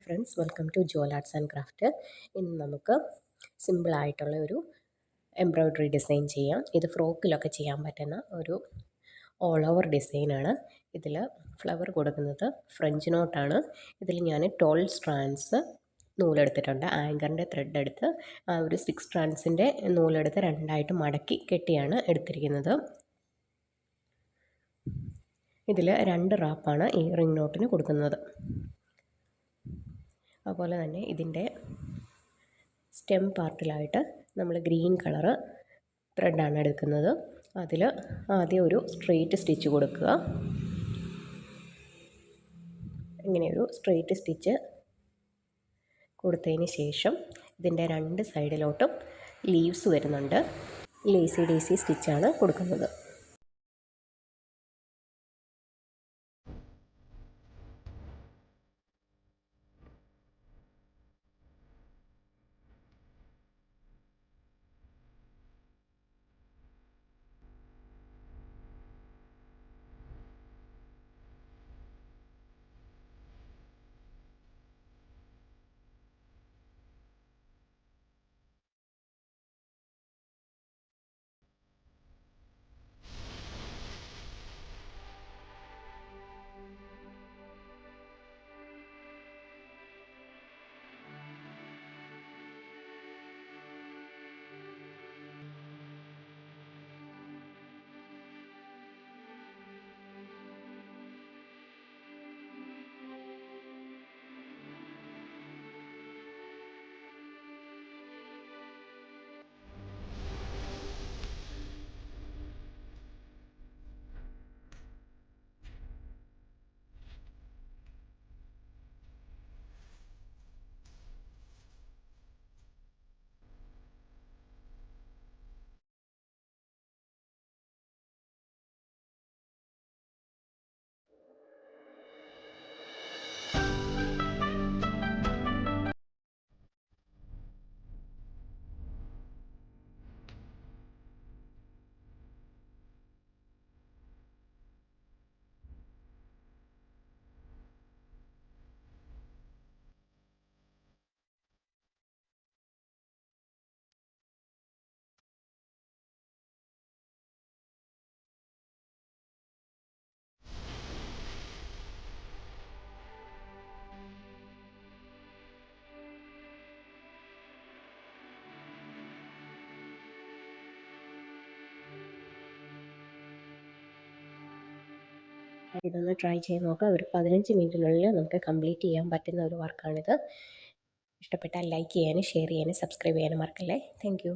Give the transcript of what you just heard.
Friends, welcome to Jol arts and craft. ഇന്ന് നമുക്ക് സിമ്പിളായിട്ടുള്ള ഒരു എംബ്രോയ്ഡറി ഡിസൈൻ ചെയ്യാം. ഇത് ഫ്രോക്കിലൊക്കെ ചെയ്യാൻ പറ്റുന്ന ഒരു ഓൾ ഓവർ ഡിസൈനാണ്. ഇതിൽ ഫ്ലവർ കൊടുക്കുന്നത് ഫ്രഞ്ച് നോട്ടാണ്. ഇതിൽ ഞാൻ 12 സ്ട്രാൻഡ്സ് നൂലെടുത്തിട്ടുണ്ട്. ആങ്കറിൻ്റെ ത്രെഡ് എടുത്ത് ആ ഒരു 6 സ്ട്രാൻഡ്സിൻ്റെ നൂലെടുത്ത് രണ്ടായിട്ട് മടക്കി കെട്ടിയാണ് എടുത്തിരിക്കുന്നത്. ഇതിൽ 2 റാപ്പാണ് ഈ റിംഗ് നോട്ടിന് കൊടുക്കുന്നത്. അതുപോലെ തന്നെ ഇതിൻ്റെ സ്റ്റെം പാർട്ടിലായിട്ട് നമ്മൾ ഗ്രീൻ കളറ് ത്രെഡാണ് എടുക്കുന്നത്. അതിൽ ആദ്യം ഒരു സ്ട്രെയിറ്റ് സ്റ്റിച്ച് കൊടുക്കുക. ഇങ്ങനെയൊരു സ്ട്രെയിറ്റ് സ്റ്റിച്ച് കൊടുത്തതിന് ശേഷം ഇതിൻ്റെ 2 സൈഡിലോട്ടും ലീവ്സ് വരുന്നുണ്ട്. ലേസി ഡേസി സ്റ്റിച്ചാണ് കൊടുക്കുന്നത്. ഇതൊന്ന് ട്രൈ ചെയ്ത് നോക്കുക. ഒരു 15 മിനിറ്റിനുള്ളിൽ നമുക്ക് കംപ്ലീറ്റ് ചെയ്യാൻ പറ്റുന്ന ഒരു വർക്കാണിത്. ഇഷ്ടപ്പെട്ടാൽ ലൈക്ക് ചെയ്യാനും ഷെയർ ചെയ്യാനും സബ്സ്ക്രൈബ് ചെയ്യാനും മറക്കല്ലേ. താങ്ക്